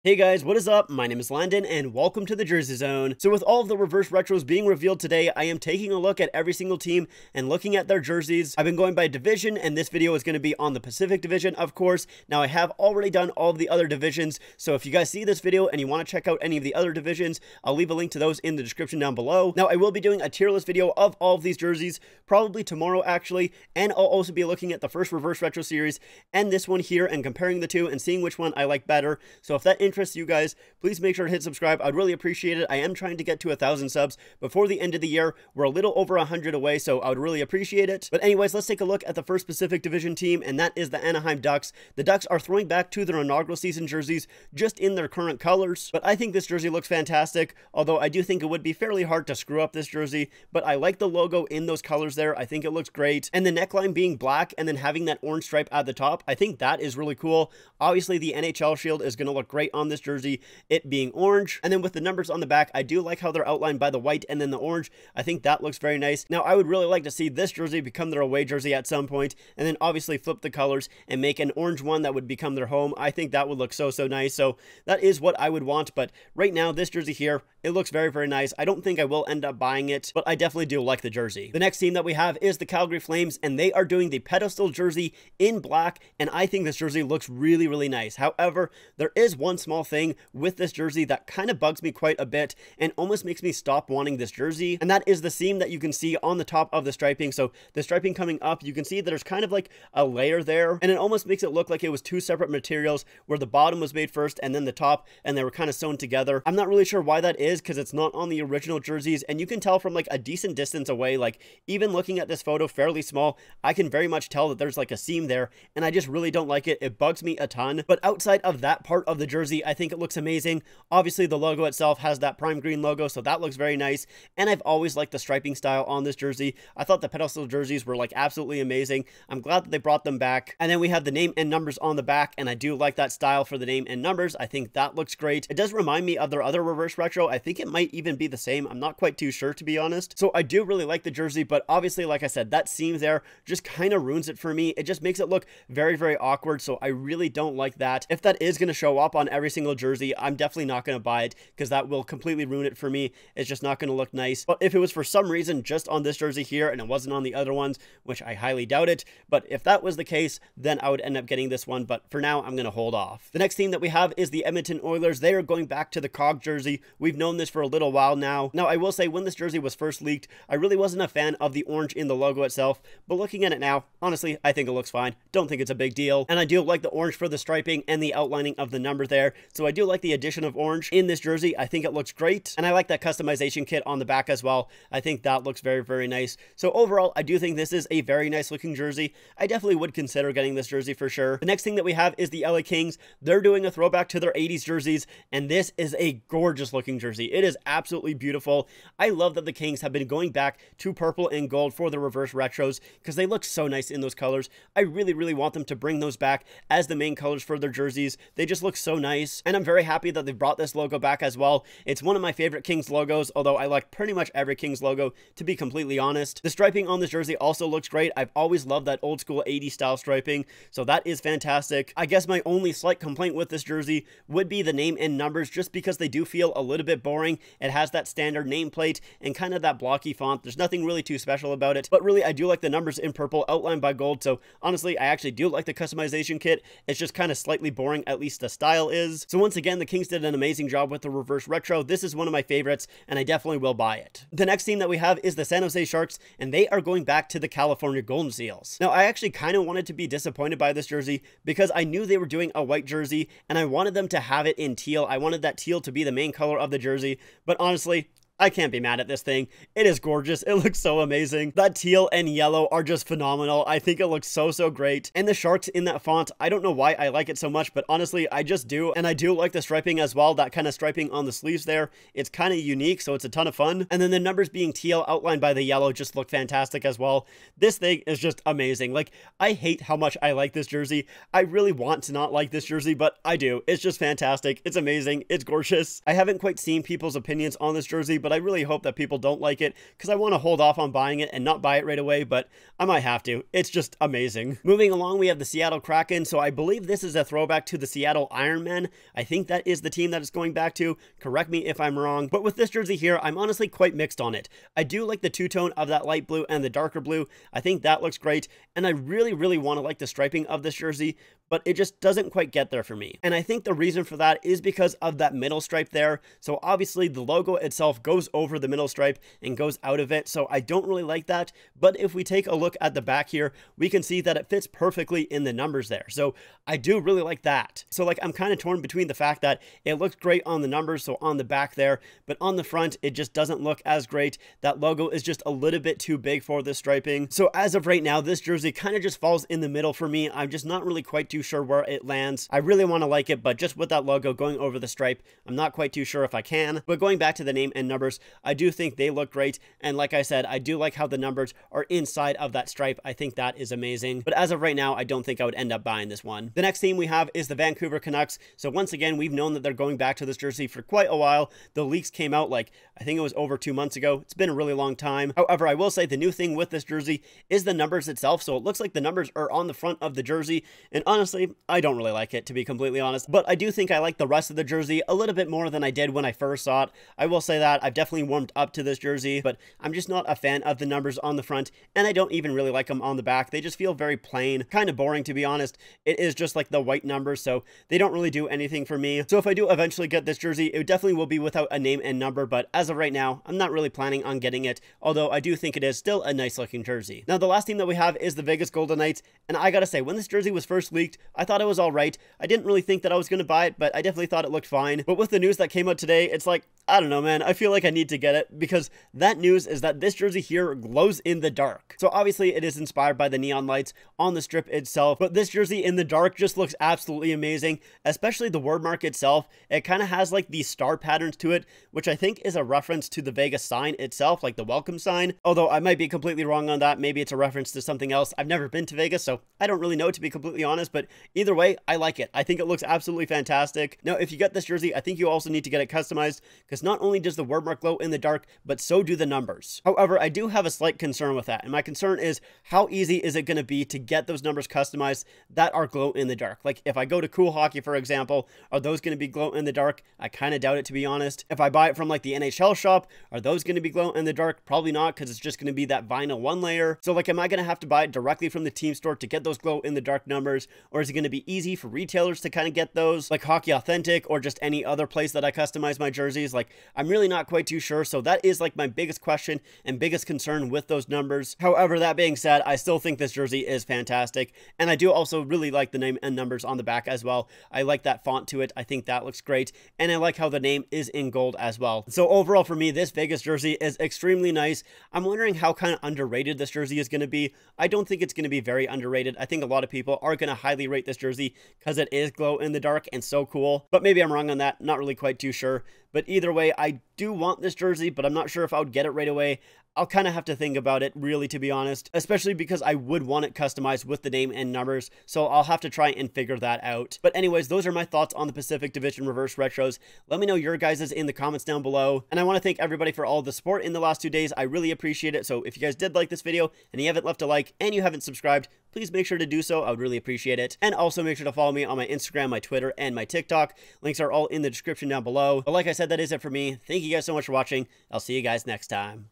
Hey guys, what is up? My name is Landon and welcome to the Jersey Zone. So with all of the reverse retros being revealed today, I am taking a look at every single team and looking at their jerseys. I've been going by division and this video is going to be on the Pacific Division, of course. Now I have already done all of the other divisions, so if you guys see this video and you want to check out any of the other divisions, I'll leave a link to those in the description down below. Now I will be doing a tier list video of all of these jerseys, probably tomorrow actually, and I'll also be looking at the first reverse retro series and this one here and comparing the two and seeing which one I like better. So if that interests you guys, please make sure to hit subscribe. I'd really appreciate it. I am trying to get to 1,000 subs before the end of the year. We're a little over 100 away, so I would really appreciate it. But anyways, let's take a look at the first Pacific Division team, and that is the Anaheim Ducks. The Ducks are throwing back to their inaugural season jerseys just in their current colors, but I think this jersey looks fantastic, although I do think it would be fairly hard to screw up this jersey, but I like the logo in those colors there. I think it looks great, and the neckline being black and then having that orange stripe at the top, I think that is really cool. Obviously, the NHL shield is going to look great on this jersey, it being orange, and then with the numbers on the back, I do like how they're outlined by the white and then the orange. I think that looks very nice. Now, I would really like to see this jersey become their away jersey at some point, and then obviously flip the colors and make an orange one that would become their home. I think that would look so nice, so that is what I would want, but right now, this jersey here, it looks very nice. I don't think I will end up buying it, but I definitely do like the jersey. The next team that we have is the Calgary Flames, and they are doing the pedestal jersey in black, and I think this jersey looks really nice. However, there is one small thing with this jersey that kind of bugs me quite a bit and almost makes me stop wanting this jersey, and that is the seam that you can see on the top of the striping. So the striping coming up, you can see that there's kind of like a layer there, and it almost makes it look like it was two separate materials where the bottom was made first and then the top, and they were kind of sewn together. I'm not really sure why that is because it's not on the original jerseys, and you can tell from like a decent distance away, like even looking at this photo fairly small, I can very much tell that there's like a seam there, and I just really don't like it. It bugs me a ton, but outside of that part of the jersey, I think it looks amazing. Obviously, the logo itself has that prime green logo, so that looks very nice, and I've always liked the striping style on this jersey. I thought the pedestal jerseys were like absolutely amazing. I'm glad that they brought them back, and then we have the name and numbers on the back, and I do like that style for the name and numbers. I think that looks great. It does remind me of their other reverse retro. I think it might even be the same. I'm not quite too sure, to be honest. So I do really like the jersey, but obviously, like I said, that seam there just kind of ruins it for me. It just makes it look very awkward, so I really don't like that. If that is going to show up on every single jersey, I'm definitely not going to buy it because that will completely ruin it for me. It's just not going to look nice. But if it was for some reason just on this jersey here and it wasn't on the other ones, which I highly doubt it, but if that was the case, then I would end up getting this one, but for now, I'm going to hold off. The next team that we have is the Edmonton Oilers. They are going back to the COG jersey. We've known this for a little while now. Now, I will say when this jersey was first leaked, I really wasn't a fan of the orange in the logo itself, but looking at it now, honestly, I think it looks fine. Don't think it's a big deal, and I do like the orange for the striping and the outlining of the number there, so I do like the addition of orange in this jersey. I think it looks great, and I like that customization kit on the back as well. I think that looks very nice. So overall, I do think this is a very nice looking jersey. I definitely would consider getting this jersey for sure. The next thing that we have is the LA Kings. They're doing a throwback to their 80s jerseys, and this is a gorgeous looking jersey. It is absolutely beautiful. I love that the Kings have been going back to purple and gold for the reverse retros because they look so nice in those colors. I really want them to bring those back as the main colors for their jerseys. They just look so nice, and I'm very happy that they brought this logo back as well. It's one of my favorite Kings logos, although I like pretty much every Kings logo, to be completely honest. The striping on this jersey also looks great. I've always loved that old school 80s style striping, so that is fantastic. I guess my only slight complaint with this jersey would be the name and numbers, just because they do feel a little bit boring. It has that standard nameplate and kind of that blocky font. There's nothing really too special about it, but really I do like the numbers in purple outlined by gold, so honestly I actually do like the customization kit. It's just kind of slightly boring, at least the style is. So once again, the Kings did an amazing job with the reverse retro. This is one of my favorites, and I definitely will buy it. The next team that we have is the San Jose Sharks, and they are going back to the California Golden Seals. Now, I actually kind of wanted to be disappointed by this jersey because I knew they were doing a white jersey, and I wanted them to have it in teal. I wanted that teal to be the main color of the jersey, but honestly, I can't be mad at this thing. It is gorgeous. It looks so amazing. That teal and yellow are just phenomenal. I think it looks so great. And the Sharks in that font, I don't know why I like it so much, but honestly, I just do. And I do like the striping as well. That kind of striping on the sleeves there. It's kind of unique, so it's a ton of fun. And then the numbers being teal outlined by the yellow just look fantastic as well. This thing is just amazing. Like, I hate how much I like this jersey. I really want to not like this jersey, but I do. It's just fantastic. It's amazing. It's gorgeous. I haven't quite seen people's opinions on this jersey, but but I really hope that people don't like it because I want to hold off on buying it and not buy it right away, but I might have to. It's just amazing. Moving along, we have the Seattle Kraken. So I believe this is a throwback to the Seattle Ironmen. I think that is the team that it's going back to. Correct me if I'm wrong, but with this jersey here, I'm honestly quite mixed on it. I do like the two-tone of that light blue and the darker blue. I think that looks great, and I really want to like the striping of this jersey, but it just doesn't quite get there for me. And I think the reason for that is because of that middle stripe there. So obviously the logo itself goes over the middle stripe and goes out of it, so I don't really like that. But if we take a look at the back here, we can see that it fits perfectly in the numbers there. So I do really like that. So like, I'm kind of torn between the fact that it looks great on the numbers, so on the back there, but on the front, it just doesn't look as great. That logo is just a little bit too big for this striping. So as of right now, this jersey kind of just falls in the middle for me. I'm just not really quite too sure where it lands. I really want to like it, but just with that logo going over the stripe, I'm not quite too sure if I can. But going back to the name and numbers, I do think they look great. And like I said, I do like how the numbers are inside of that stripe. I think that is amazing. But as of right now, I don't think I would end up buying this one. The next team we have is the Vancouver Canucks. So once again, we've known that they're going back to this jersey for quite a while. The leaks came out like, I think it was over 2 months ago. It's been a really long time. However, I will say the new thing with this jersey is the numbers itself. So it looks like the numbers are on the front of the jersey. And honestly, I don't really like it, to be completely honest. But I do think I like the rest of the jersey a little bit more than I did when I first saw it. I will say that I've definitely warmed up to this jersey, but I'm just not a fan of the numbers on the front, and I don't even really like them on the back. They just feel very plain, kind of boring, to be honest. It is just like the white numbers, so they don't really do anything for me. So if I do eventually get this jersey, it definitely will be without a name and number, but as of right now, I'm not really planning on getting it, although I do think it is still a nice looking jersey. Now, the last team that we have is the Vegas Golden Knights, and I gotta say, when this jersey was first leaked, I thought it was all right. I didn't really think that I was going to buy it, but I definitely thought it looked fine. But with the news that came out today, it's like, I don't know, man. I feel like I need to get it because that news is that this jersey here glows in the dark. So obviously it is inspired by the neon lights on the strip itself, but this jersey in the dark just looks absolutely amazing, especially the word mark itself. It kind of has like these star patterns to it, which I think is a reference to the Vegas sign itself, like the welcome sign. Although I might be completely wrong on that. Maybe it's a reference to something else. I've never been to Vegas, so I don't really know, to be completely honest, but either way, I like it. I think it looks absolutely fantastic. Now, if you get this jersey, I think you also need to get it customized because not only does the word mark glow in the dark, but so do the numbers. However, I do have a slight concern with that, and my concern is how easy is it going to be to get those numbers customized that are glow in the dark? Like if I go to Cool Hockey, for example, are those going to be glow in the dark? I kind of doubt it, to be honest. If I buy it from like the NHL shop, are those going to be glow in the dark? Probably not, because it's just going to be that vinyl one layer. So like, am I going to have to buy it directly from the team store to get those glow in the dark numbers, or is it going to be easy for retailers to kind of get those, like Hockey Authentic or just any other place that I customize my jerseys? Like, I'm really not quite too sure. So that is like my biggest question and biggest concern with those numbers. However, that being said, I still think this jersey is fantastic, and I do also really like the name and numbers on the back as well. I like that font to it. I think that looks great, and I like how the name is in gold as well. So overall for me, this Vegas jersey is extremely nice. I'm wondering how kind of underrated this jersey is going to be. I don't think it's going to be very underrated. I think a lot of people are going to highly rate this jersey because it is glow in the dark and so cool, but maybe I'm wrong on that. Not really quite too sure. But either way, I do want this jersey, but I'm not sure if I would get it right away. I'll kind of have to think about it, really, to be honest, especially because I would want it customized with the name and numbers, so I'll have to try and figure that out. But anyways, those are my thoughts on the Pacific Division Reverse Retros. Let me know your guys's in the comments down below, and I want to thank everybody for all the support in the last 2 days. I really appreciate it. So if you guys did like this video and you haven't left a like and you haven't subscribed, please make sure to do so. I would really appreciate it. And also make sure to follow me on my Instagram, my Twitter, and my TikTok. Links are all in the description down below. But like I said, that is it for me. Thank you guys so much for watching. I'll see you guys next time.